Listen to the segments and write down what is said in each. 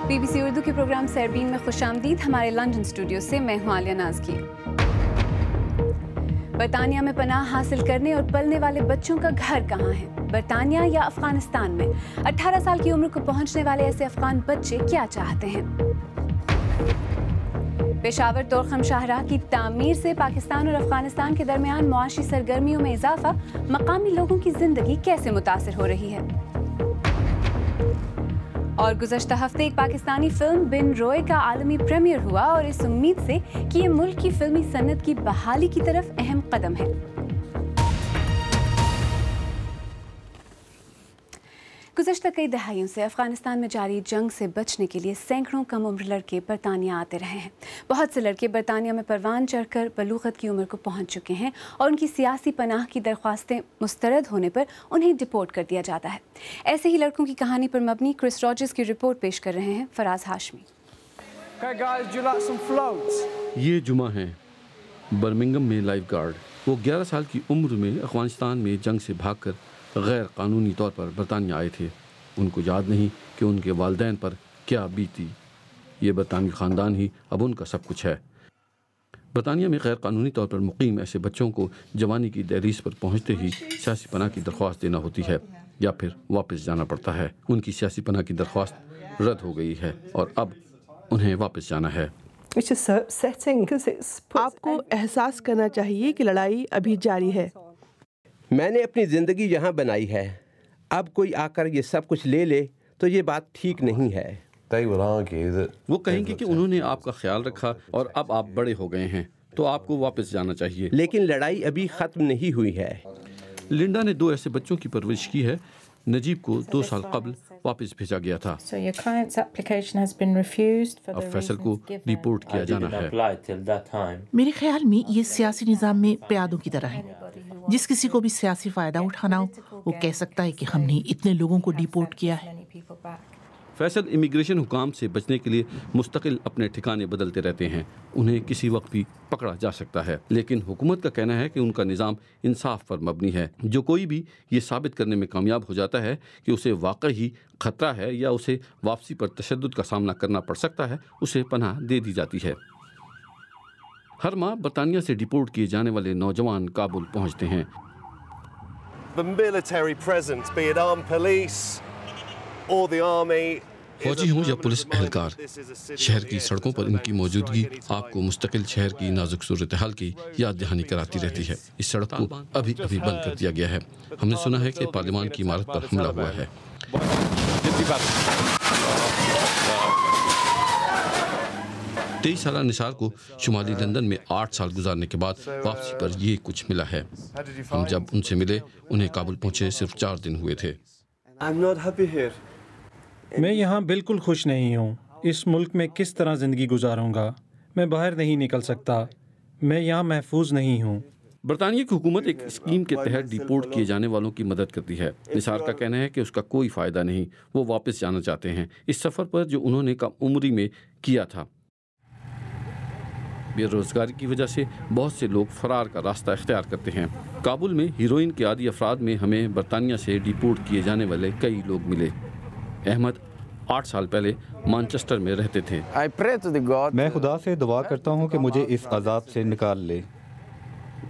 BBC Urdu کے programme سیربین میں خوش آمدید. ہمارے لندن اسٹوڈیو سے میں ہوں عالیہ نازکی. برطانیہ میں پناہ حاصل کرنے اور پلنے والے بچوں کا گھر کہاں ہے؟ برطانیہ یا افغانستان میں؟ 18 سال کی عمر کو پہنچنے والے ایسے افغان بچے کیا چاہتے ہیں؟ پشاور تورخم شاہراہ کی تعمیر سے پاکستان اور افغانستان کے درمیان معاشی سرگرمیوں میں اضافہ، مقامی لوگوں کی زندگی کیسے متاثر ہو رہی ہے؟ اور گزشتہ ہفتے ایک پاکستانی فلم بن روئے کا عالمی پریمیئر ہوا اور اس امید سے کہ یہ ملک کی فلمی صنعت کی بحالی کی طرف اہم قدم ہے. گزشتہ کئی دہائیوں سے افغانستان میں جاری جنگ سے بچنے کے لیے سینکڑوں کم عمر لڑکے برطانیہ آتے رہے ہیں. بہت سے لڑکے برطانیہ میں پروان چڑھ کر بلوغت کی عمر کو پہنچ چکے ہیں اور ان کی سیاسی پناہ کی درخواستیں مسترد ہونے پر انہیں ڈپورٹ کر دیا جاتا ہے. ایسے ہی لڑکوں کی کہانی پر مبنی کرس راجرز کی رپورٹ پیش کر رہے ہیں فراز ہاشمی. یہ جمعہ ہیں برمنگم میں لائف گارڈ. وہ 11 سال کی عمر میں افغانستان میں جنگ سے بھاگ کر غیر قانونی طور پر برطانیہ آئے تھے. ان کو یاد نہیں کہ ان کے والدین پر کیا بیتی. یہ برطانوی خاندان ہی اب ان کا سب کچھ ہے. برطانیہ میں غیر قانونی طور پر مقیم ایسے بچوں کو جوانی کی دہلیز پر پہنچتے ہی سیاسی پناہ کی درخواست دینا ہوتی ہے یا پھر واپس جانا پڑتا ہے. ان کی سیاسی پناہ کی درخواست رد ہو گئی ہے اور اب انہیں واپس جانا ہے. آپ کو احساس کرنا چاہیے کہ لڑائی ابھی جاری ہے. میں نے اپنی زندگی یہاں بنائی ہے. اب کوئی آ کر یہ سب کچھ لے لے تو یہ بات ٹھیک نہیں ہے. وہ کہیں گے کہ انہوں نے آپ کا خیال رکھا اور اب آپ بڑے ہو گئے ہیں تو آپ کو واپس جانا چاہیے. لیکن لڑائی ابھی ختم نہیں ہوئی ہے. لنڈا نے 2 ایسے بچوں کی پرورش کی ہے. نجیب کو 2 سال قبل واپس بھیجا گیا تھا. اب فیصل کو ڈیپورٹ کیا جانا ہے. میرے خیال میں یہ سیاسی نظام میں پیادوں کی طرح ہے. جس کسی کو بھی سیاسی فائدہ اٹھانا ہو وہ کہہ سکتا ہے کہ ہم نے اتنے لوگوں کو ڈیپورٹ کیا ہے. فیصل امیگریشن حکام سے بچنے کے لیے مستقل اپنے ٹھکانے بدلتے رہتے ہیں. انہیں کسی وقت بھی پکڑا جا سکتا ہے. لیکن حکومت کا کہنا ہے کہ ان کا نظام انصاف پر مبنی ہے. جو کوئی بھی یہ ثابت کرنے میں کامیاب ہو جاتا ہے کہ اسے واقعی خطرہ ہے یا اسے واپسی پر تشدد کا سامنا کرنا پڑ سکتا ہے، اسے پناہ دے دی جاتی ہے. ہر ماہ برطانیہ سے ڈیپورٹ کیے جانے والے نوجوان کابل پہنچتے ہیں. فوجی ہوں یا پولیس اہلکار، شہر کی سڑکوں پر ان کی موجودگی آپ کو مستقل شہر کی نازک صورتحال کی یاد دہانی کراتی رہتی ہے. اس سڑک کو ابھی بند کر دیا گیا ہے. ہم نے سنا ہے کہ پارلیمان کی عمارت پر حملہ ہوا ہے. 23 سالہ نثار کو شمالی لندن میں 8 سال گزارنے کے بعد واپسی پر یہ کچھ ملا ہے. ہم جب ان سے ملے انہیں کابل پہنچے صرف 4 دن ہوئے تھے. میں یہاں بالکل خوش نہیں ہوں. اس ملک میں کس طرح زندگی گزاروں گا؟ میں باہر نہیں نکل سکتا. میں یہاں محفوظ نہیں ہوں. برطانیہ کی حکومت ایک اسکیم کے تحت ڈیپورٹ کیے جانے والوں کی مدد کرتی ہے. نثار کا کہنا ہے کہ اس کا کوئی فائدہ نہیں. وہ واپس جانا چاہتے ہیں اس سفر پر جو انہوں نے کم عمری میں کیا تھا. بے روزگاری کی وجہ سے بہت سے لوگ فرار کا راستہ اختیار کرتے ہیں. کابل میں ہیروئن کے عادی افراد میں ہمیں برطانیہ سے ڈیپورٹ کیے جانے والے کئی لوگ ملے. احمد 8 سال پہلے مانچسٹر میں رہتے تھے. میں خدا سے دعا کرتا ہوں کہ مجھے اس عذاب سے نکال لے.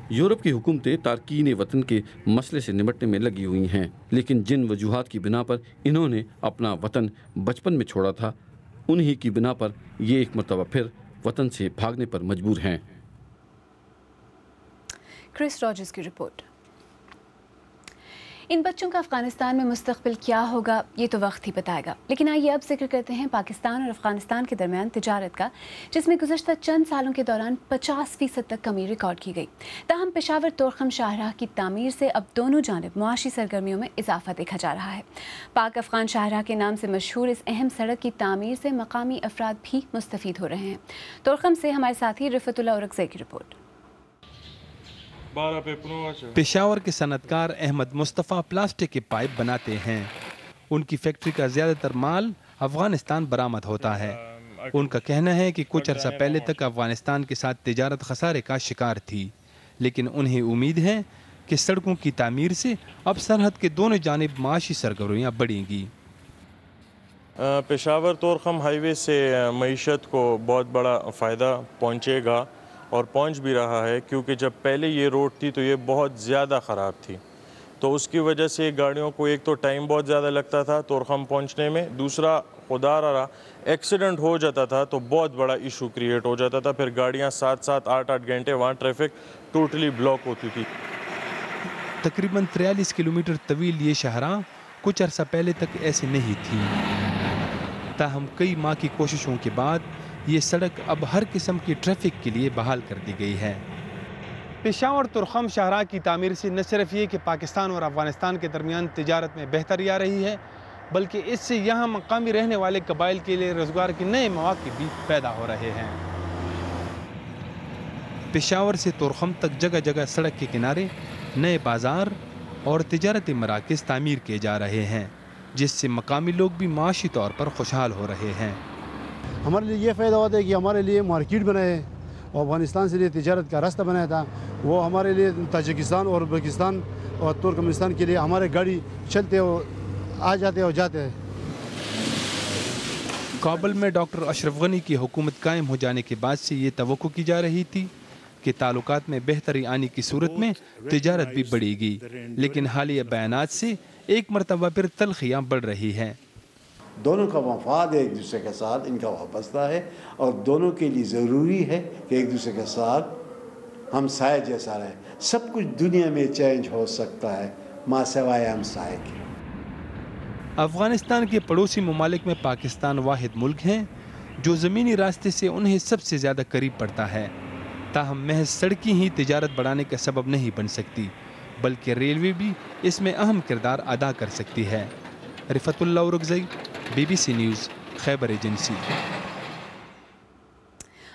یورپ کی حکومتیں تارکین وطن کے مسئلے سے نمٹنے میں لگی ہوئی ہیں، لیکن جن وجوہات کی بنا پر انہوں نے اپنا وطن بچپن میں چھوڑا تھا انہی کی بنا پر یہ ایک مرتبہ پھر وطن سے بھاگنے پر مجبور ہیں. کرس راجرز کی رپورٹ. ان بچوں کا افغانستان میں مستقبل کیا ہوگا یہ تو وقت ہی بتائے گا. لیکن آئیے اب ذکر کرتے ہیں پاکستان اور افغانستان کے درمیان تجارت کا، جس میں گزشتہ چند سالوں کے دوران 50% تک کمی ریکارڈ کی گئی. تاہم پشاور تورخم شاہراہ کی تعمیر سے اب دونوں جانب معاشی سرگرمیوں میں اضافہ دیکھا جا رہا ہے. پاک افغان شاہراہ کے نام سے مشہور اس اہم سڑک کی تعمیر سے مقامی افراد بھی مستفید ہو رہے ہیں. تورخم سے ہمارے ساتھی رفعت اللہ اورکزئی کی رپورٹ. پشاور کے صنعت کار احمد مصطفیٰ پلاسٹک کے پائپ بناتے ہیں. ان کی فیکٹری کا زیادہ تر مال افغانستان برآمد ہوتا ہے. ان کا کہنا ہے کہ کچھ عرصہ پہلے تک افغانستان کے ساتھ تجارت خسارے کا شکار تھی، لیکن انہیں امید ہے کہ سڑکوں کی تعمیر سے اب سرحد کے دونوں جانب معاشی سرگرمیاں بڑھیں گی. पेशावर तोरखम हाईवे से मईशत को बहुत बड़ा फ़ायदा पहुँचेगा और पहुँच भी रहा है, क्योंकि जब पहले ये रोड थी तो ये बहुत ज़्यादा ख़राब थी, तो उसकी वजह से गाड़ियों को एक तो टाइम बहुत ज़्यादा लगता था तोरखम पहुँचने में, दूसरा खुदा रहा एक्सीडेंट हो जाता था तो बहुत बड़ा इशू क्रिएट हो जाता था, फिर गाड़ियाँ 7-7 8-8 घंटे वहाँ ट्रैफिक टोटली ब्लॉक होती थी। तकरीबन 43 किलोमीटर तवील ये शाहराह कुछ अरसा पहले तक ऐसी नहीं थी, ताहम कई माह की कोशिशों के बाद ये सड़क अब हर किस्म की ट्रैफिक के लिए बहाल कर दी गई है। पेशावर तुरखम शाहराह की तामीर से न सिर्फ ये कि पाकिस्तान और अफ़गानिस्तान के दरमियान तिजारत में बेहतरी आ रही है, बल्कि इससे यहाँ मकामी रहने वाले कबाइल के लिए रोज़गार के नए मौक़े भी पैदा हो रहे हैं। पेशावर से तुरखम तक जगह जगह सड़क के किनारे नए बाज़ार और तिजारती मराकज़ तामीर किए जा रहे हैं, जिससे मकामी लोग भी माशी तौर पर खुशहाल हो रहे हैं। हमारे लिए ये फ़ायदा होता है कि हमारे लिए मार्केट बनाए और अफ़गानिस्तान से लिए तिजारत का रास्ता बनाया था, वो हमारे लिए ताजिकिस्तान और उज़्बेकिस्तान और तुर्कमेनिस्तान के लिए हमारे गाड़ी चलते हो आ जाते और जाते हैं। काबुल में डॉक्टर अशरफ गनी की हुकूमत कायम हो जाने के बाद से ये तवक्को की जा रही थी कि ताल्लुकात में बेहतरी आने की सूरत में तिजारत भी बढ़ेगी, लेकिन हालिया बयानात से एक मरतबा फिर तलखियाँ बढ़ रही हैं। दोनों का मफाद एक दूसरे के साथ इनका वाबस्ता है और दोनों के लिए ज़रूरी है कि एक दूसरे के साथ हम साए जैसा रहे। सब कुछ दुनिया में चेंज हो सकता है माँ सिवाय हम साए के। अफ़गानिस्तान के पड़ोसी ममालिक में पाकिस्तान वाहिद मुल्क है जो ज़मीनी रास्ते से उन्हें सबसे ज़्यादा करीब पड़ता है, ताहम महज सड़कें ही तिजारत बढ़ाने का सबब नहीं बन सकती, बल्कि रेलवे भी इसमें अहम किरदार अदा कर सकती है। रिफतुल्लाह उरगज़ई, BBC न्यूज़, खैबर एजेंसी।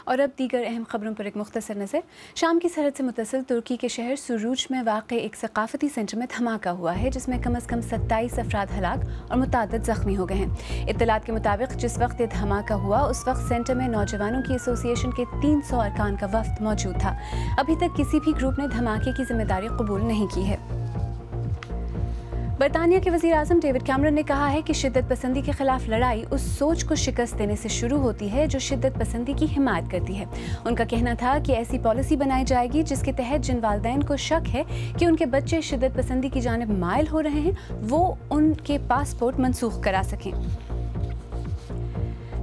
और अब दीगर अहम खबरों पर एक मुख्तसर नज़र। शाम की सरहद से मुत्तसिल तुर्की के शहर सुरूज में वाक़ एक सकाफ़ती सेंटर में धमाका हुआ है, जिसमें कम अज़ कम 27 अफराद हलाक और मुतअद्दिद ज़ख्मी हो गए हैं। इत्तलात के मुताबिक जिस वक्त ये धमाका हुआ उस वक्त सेंटर में नौजवानों की एसोसिएशन के 300 अरकान का वफ्द मौजूद था। अभी तक किसी भी ग्रुप ने धमाके की जिम्मेदारी कबूल नहीं की है। बरतानिया के वज़ीर आज़म डेविड कैमरन ने कहा है कि शिद्दत पसंदी के खिलाफ लड़ाई उस सोच को शिकस्त देने से शुरू होती है जो शिद्दत पसंदी की हिमायत करती है। उनका कहना था कि ऐसी पॉलिसी बनाई जाएगी जिसके तहत जिन वालिदैन को शक है कि उनके बच्चे शिद्दत पसंदी की जानिब माइल हो रहे हैं, वो उनके पासपोर्ट मनसूख करा सकें।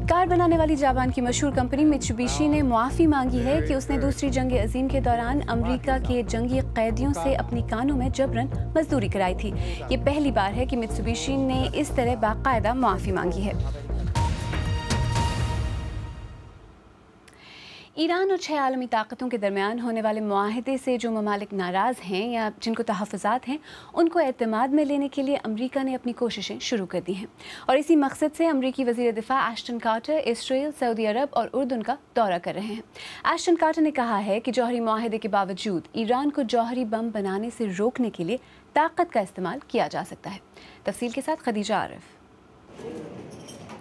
कार बनाने वाली जापान की मशहूर कंपनी मित्सुबिशी ने मुआफ़ी मांगी है कि उसने दूसरी जंग अज़ीम के दौरान अमेरिका के जंगी कैदियों से अपनी कानों में जबरन मजदूरी कराई थी। ये पहली बार है कि मित्सुबिशी ने इस तरह बाकायदा मुआफ़ी मांगी है। ईरान और 6 आलमी ताकतों के दरमियान होने वाले मुआहदे से जो ममालिक नाराज़ हैं या जिनको तहफ़्फ़ुज़ात हैं, उनको एतमाद में लेने के लिए अमरीका ने अपनी कोशिशें शुरू कर दी हैं और इसी मकसद से अमरीकी वज़ीर दिफ़ा एश्टन कार्टर इसराइल, सऊदी अरब और उर्दन का दौरा कर रहे हैं। एश्टन कार्टर ने कहा है कि जौहरी मुआहदे के बावजूद ईरान को जौहरी बम बनाने से रोकने के लिए ताकत का इस्तेमाल किया जा सकता है। तफसील के साथ खदीजा आरिफ।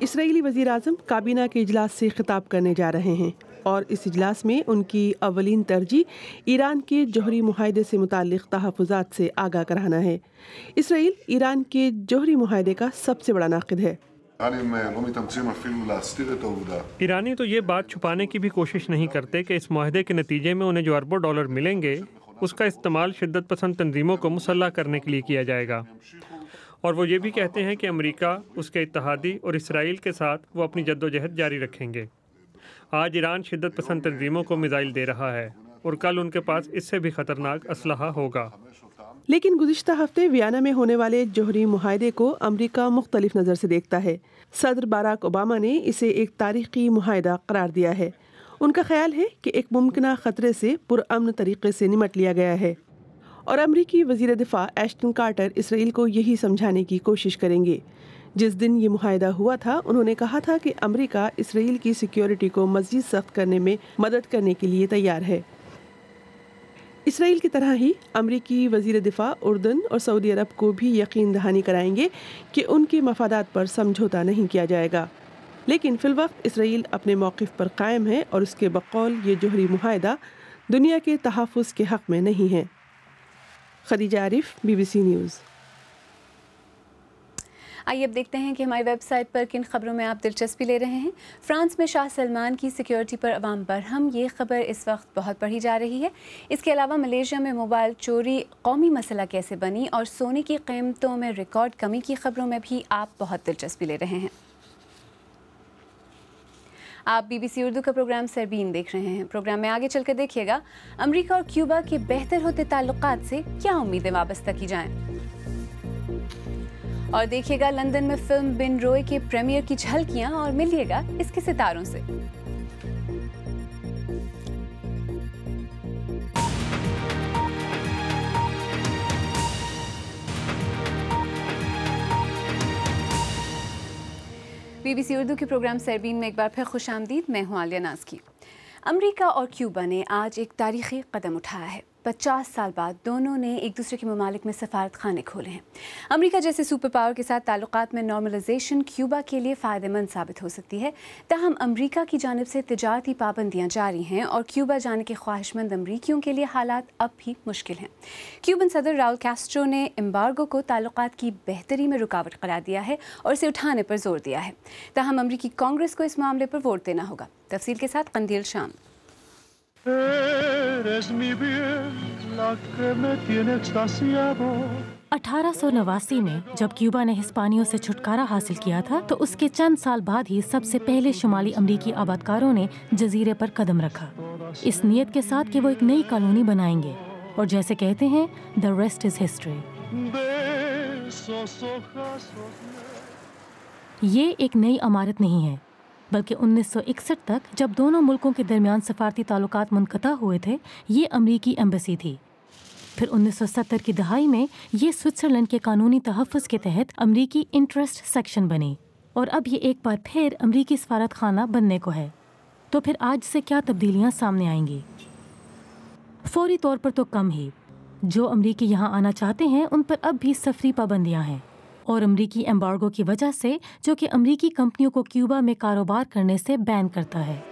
इसराइली वज़ीर आज़म काबीना के इजलास से खिताब करने जा रहे हैं और इस इजलास में उनकी अवलीन तरजीह ईरान के जौहरी मुआहदे से मुताल्लिक़ तहफ़्फ़ुज़ात से आगाह कराना है। इसराइल ईरान के जौहरी मुआहदे का सबसे बड़ा नाक़िद है। ईरानी तो ये बात छुपाने की भी कोशिश नहीं करते कि इस मुआहदे के नतीजे में उन्हें जो अरबों डॉलर मिलेंगे उसका इस्तेमाल शिद्दत पसंद तंजीमों को मुसल्लह करने के लिए किया जाएगा। और वो ये भी कहते हैं कि अमेरिका, उसके इत्तहादी और इसराइल के साथ वो अपनी जद्दोजहद जारी रखेंगे। आज ईरान शिद्दत पसंद तंजीमों को मिसाइल दे रहा है और कल उनके पास इससे भी ख़तरनाक असलहा होगा। लेकिन गुज़िश्ता हफ्ते वियना में होने वाले जौहरी मुआहदे को अमरीका मुख्तलिफ नज़र से देखता है। सदर बराक ओबामा ने इसे एक तारीख़ी मुआहदा करार दिया है। उनका ख्याल है कि एक मुमकिना ख़तरे से पुरअमन तरीक़े से निमट लिया गया है और अमरीकी वज़ीर दिफ़ा एश्टन कार्टर इसराइल को यही समझाने की कोशिश करेंगे। जिस दिन ये मुआहदा हुआ था उन्होंने कहा था कि अमेरिका इसराइल की सिक्योरिटी को मज़ीद सख्त करने में मदद करने के लिए तैयार है। इसराइल की तरह ही अमरीकी वज़ीर दिफ़ा उर्दन और सऊदी अरब को भी यकीन दहानी कराएंगे कि उनके मफादात पर समझौता नहीं किया जाएगा। लेकिन फ़िलवक्त इसराइल अपने मौक़िफ़ पर कायम है और उसके बकौल ये जौहरी मुआहदा दुनिया के तहफ़्फ़ुज़ के हक़ में नहीं है। Khadija Arif, BBC news. आइए अब देखते हैं कि हमारी वेबसाइट पर किन खबरों में आप दिलचस्पी ले रहे हैं। फ्रांस में शाह सलमान की सिक्योरिटी पर अवाम बरहम, ये खबर इस वक्त बहुत पढ़ी जा रही है। इसके अलावा मलेशिया में मोबाइल चोरी कौमी मसला कैसे बनी और सोने की कीमतों में रिकॉर्ड कमी की खबरों में भी आप बहुत दिलचस्पी ले रहे हैं। आप BBC उर्दू का प्रोग्राम सरबीन देख रहे हैं। प्रोग्राम में आगे चलकर देखिएगा, अमेरिका और क्यूबा के बेहतर होते ताल्लुकात से क्या उम्मीदें वाबस्ता की जाएं। और देखिएगा लंदन में फिल्म बिन रोय के प्रीमियर की झलकियां और मिलिएगा इसके सितारों से। BBC उर्दू के प्रोग्राम सरबीन में एक बार फिर खुशामदीद। मैं हूं आलिया नाज़की। अमेरिका और क्यूबा ने आज एक तारीखी कदम उठाया है। 50 साल बाद दोनों ने एक दूसरे के ममालिक में सफारत खाने खोले हैं। अमेरिका जैसे सुपर पावर के साथ ताल्लुकात में नॉर्मलाइजेशन क्यूबा के लिए फ़ायदेमंद साबित हो सकती है। ताहम अमेरिका की जानिब से तिजारती पाबंदियां जारी हैं और क्यूबा जाने के ख्वाहिशमंद अमरीकियों के लिए हालात अब भी मुश्किल हैं। क्यूबन सदर राउल कैस्ट्रो ने एम्बार्गो को ताल्लुकात की बेहतरी में रुकावट करार दिया है और इसे उठाने पर जोर दिया है। ताहम अमरीकी कांग्रेस को इस मामले पर वोट देना होगा। तफसील के साथ कंदील शाम। 1889 में जब क्यूबा ने हिस्पानियों से छुटकारा हासिल किया था तो उसके चंद साल बाद ही सबसे पहले शुमाली अमरीकी आबादकारों ने जजीरे पर कदम रखा, इस नियत के साथ कि वो एक नई कॉलोनी बनाएंगे। और जैसे कहते हैं, द रेस्ट इज हिस्ट्री। ये एक नई इमारत नहीं है, बल्कि 1961 तक जब दोनों मुल्कों के दरमियान सफारती ताल्लुकात मुनक़ता हुए थे, ये अमरीकी एम्बेसी थी। फिर 1970 की दहाई में ये स्विट्ज़रलैंड के कानूनी तहफ़्फ़ुज़ के तहत अमरीकी इंटरेस्ट सेक्शन बनी और अब ये एक बार फिर अमरीकी सफारत खाना बनने को है। तो फिर आज से क्या तब्दीलियाँ सामने आएंगी? फौरी तौर पर तो कम ही। जो अमरीकी यहाँ आना चाहते हैं उन पर अब भी सफरी पाबंदियाँ हैं और अमरीकी एम्बार्गो की वजह से, जो कि अमरीकी कंपनियों को क्यूबा में कारोबार करने से बैन करता है।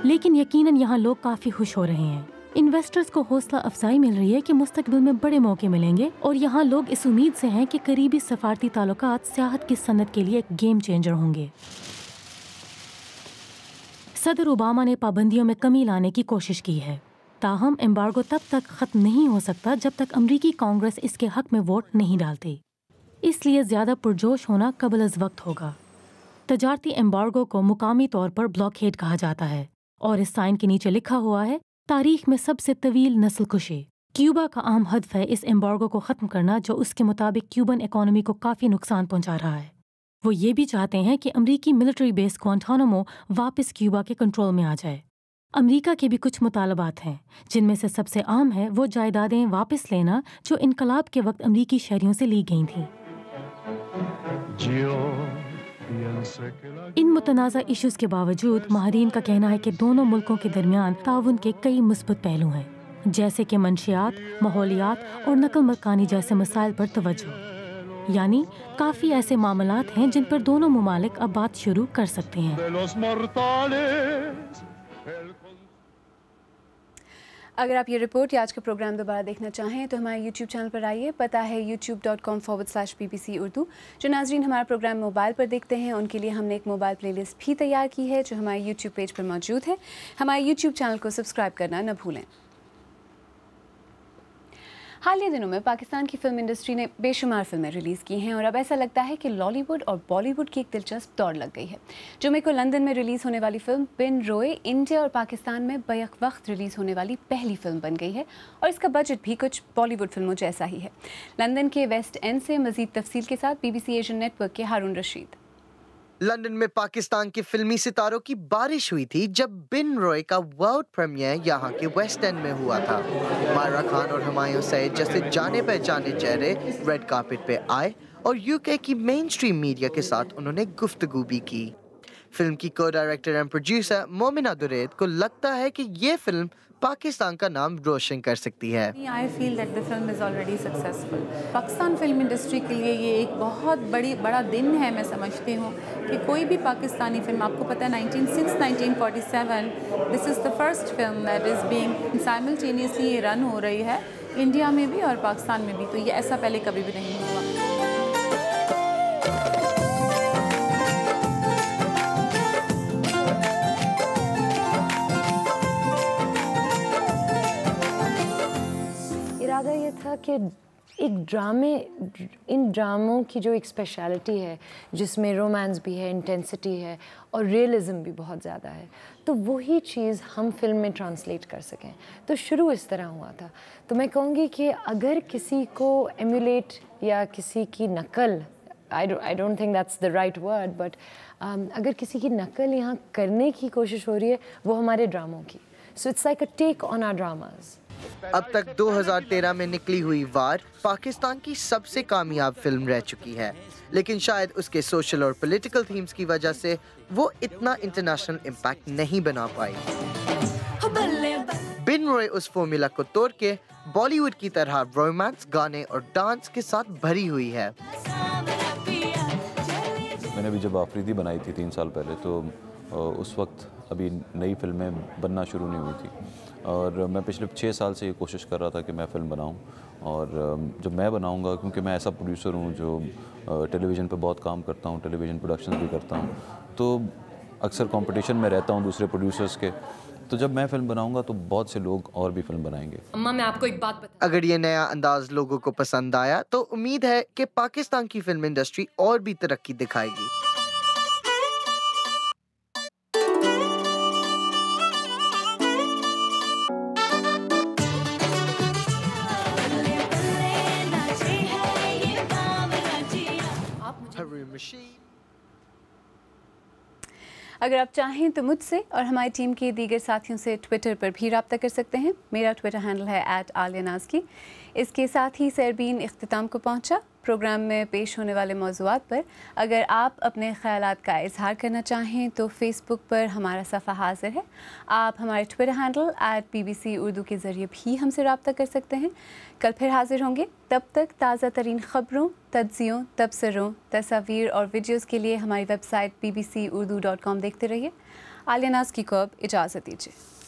लेकिन यकीनन यहाँ लोग काफ़ी खुश हो रहे हैं। इन्वेस्टर्स को हौसला अफजाई मिल रही है कि मुस्तकबिल में बड़े मौके मिलेंगे और यहाँ लोग इस उम्मीद से हैं कि करीबी सफारती ताल्लुकात सियाहत की सनत के लिए एक गेम चेंजर होंगे। सदर ओबामा ने पाबंदियों में कमी लाने की कोशिश की है, ताहम एम्बार्गो तब तक ख़त्म नहीं हो सकता जब तक अमरीकी कांग्रेस इसके हक में वोट नहीं डालती। इसलिए ज़्यादा पुरजोश होना कबल अज़ वक्त होगा। तजारती एम्बार्गो को मुकामी तौर पर ब्लॉकहेड कहा जाता है और इस साइन के नीचे लिखा हुआ है, तारीख में सबसे तवील नस्ल कुशी। क्यूबा का अहम हदफ है इस एम्बार्गो को ख़त्म करना, जो उसके मुताबिक क्यूबन इकॉनमी को काफ़ी नुकसान पहुँचा रहा है। वो ये भी चाहते हैं कि अमरीकी मिलिट्री बेस ग्वांटानामो वापस क्यूबा के कंट्रोल में आ जाए। अमेरिका के भी कुछ मुतालबात हैं, जिनमें से सबसे आम है वो जायदादें वापस लेना जो इनकलाब के वक्त अमरीकी शहरियों से ली गई थीं। इन मुतनाज़ा इश्यूज के बावजूद माहरीन का कहना है कि दोनों मुल्कों के दरमियान ताउन के कई मुस्बत पहलू हैं, जैसे कि मंशियात, माहौलियात और नकल मकानी जैसे मसाइल पर तवज्जो। यानी काफ़ी ऐसे मामलात हैं जिन पर दोनों मुमालिक अब बात शुरू कर सकते हैं। अगर आप ये रिपोर्ट या आज का प्रोग्राम दोबारा देखना चाहें तो हमारे YouTube चैनल पर आइए। पता है youtube.com/BBC उर्दू। जो नाजरीन हमारा प्रोग्राम मोबाइल पर देखते हैं उनके लिए हमने एक मोबाइल प्लेलिस्ट भी तैयार की है जो हमारे YouTube पेज पर मौजूद है। हमारे YouTube चैनल को सब्सक्राइब करना न भूलें। हालिया दिनों में पाकिस्तान की फिल्म इंडस्ट्री ने बेशुमार फिल्में रिलीज़ की हैं और अब ऐसा लगता है कि लॉलीवुड और बॉलीवुड की एक दिलचस्प दौड़ लग गई है। जुमे को लंदन में रिलीज़ होने वाली फिल्म बिन रोय इंडिया और पाकिस्तान में बैक वक्त रिलीज़ होने वाली पहली फिल्म बन गई है और इसका बजट भी कुछ बॉलीवुड फिल्मों जैसा ही है। लंदन के वेस्ट एंड से मज़ीद तफसील के साथ BBC एशियन नेटवर्क के हारून रशीद। लंदन में पाकिस्तान के फिल्मी सितारों की बारिश हुई थी जब बिन रॉय का वर्ल्ड प्रीमियर यहाँ के वेस्ट एंड में हुआ था। मायरा खान और हुमायूं सईद जैसे जाने पहचाने चेहरे रेड कार्पेट पे आए और UK की मेन स्ट्रीम मीडिया के साथ उन्होंने गुफ्तगू भी की। फिल्म की को director and producer Momina Duraid को लगता है कि ये फिल्म पाकिस्तान का नाम रोशन कर सकती है। I feel that the film is already successful. Pakistan film industry के लिए ये एक बहुत बड़ा दिन है। मैं समझती हूँ कि कोई भी पाकिस्तानी फिल्म, आपको पता है 1947 this is the first film that is being simultaneously run हो रही है इंडिया में भी और पाकिस्तान में भी, तो ये ऐसा पहले कभी भी नहीं हुआ। इरादा ये था कि इन ड्रामों की जो एक स्पेशलिटी है जिसमें रोमांस भी है, इंटेंसिटी है और रियलिज्म भी बहुत ज़्यादा है, तो वही चीज़ हम फिल्म में ट्रांसलेट कर सकें। तो शुरू इस तरह हुआ था। तो मैं कहूँगी कि अगर किसी को एमुलेट या किसी की नकल, I don't think that's the right word, but अगर किसी की नकल यहाँ करने की कोशिश हो रही है वो हमारे ड्रामों की। So it's like a take on our dramas. अब तक 2013 में निकली हुई वार पाकिस्तान की सबसे कामयाब फिल्म रह चुकी है, लेकिन शायद उसके सोशल और पॉलिटिकल थीम्स की वजह से वो इतना इंटरनेशनल इम्पैक्ट नहीं बना पाई। बिन रॉय उस फॉर्मूला को तोड़ के बॉलीवुड की तरह रोमांस, गाने और डांस के साथ भरी हुई है। मैंने भी जब आफरीदी बनाई थी 3 साल पहले, तो उस वक्त अभी नई फिल्में बनना शुरू नहीं हुई थी, और मैं पिछले 6 साल से ये कोशिश कर रहा था कि मैं फ़िल्म बनाऊं, और जब मैं बनाऊंगा, क्योंकि मैं ऐसा प्रोड्यूसर हूं जो टेलीविज़न पे बहुत काम करता हूं, टेलीविज़न प्रोडक्शंस भी करता हूं, तो अक्सर कंपटीशन में रहता हूं दूसरे प्रोड्यूसर्स के। तो जब मैं फ़िल्म बनाऊंगा तो बहुत से लोग और भी फिल्म बनाएंगे। अम्मा, मैं आपको एक बात बता, अगर ये नया अंदाज लोगों को पसंद आया तो उम्मीद है कि पाकिस्तान की फिल्म इंडस्ट्री और भी तरक्की दिखाएगी। अगर आप चाहें तो मुझसे और हमारी टीम के दीगर साथियों से ट्विटर पर भी रब्ता कर सकते हैं। मेरा ट्विटर हैंडल है @आलियानाज़की। इसके साथ ही सरबीन इख्तिताम को पहुंचा। प्रोग्राम में पेश होने वाले मौज़ूआत पर अगर आप अपने ख़यालात का इजहार करना चाहें तो फ़ेसबुक पर हमारा सफ़ा हाज़िर है। आप हमारे ट्विटर हैंडल @BBC उर्दू के ज़रिए भी हमसे रब्ता कर सकते हैं। कल फिर हाज़िर होंगे, तब तक ताज़ा तरीन ख़बरों, तज्ज़ियों, तबसरों, तस्वीर और वीडियोज़ के लिए हमारी वेबसाइट bbcurdu.com देखते रहिए। आलिया नाज़की को अब इजाज़त दीजिए।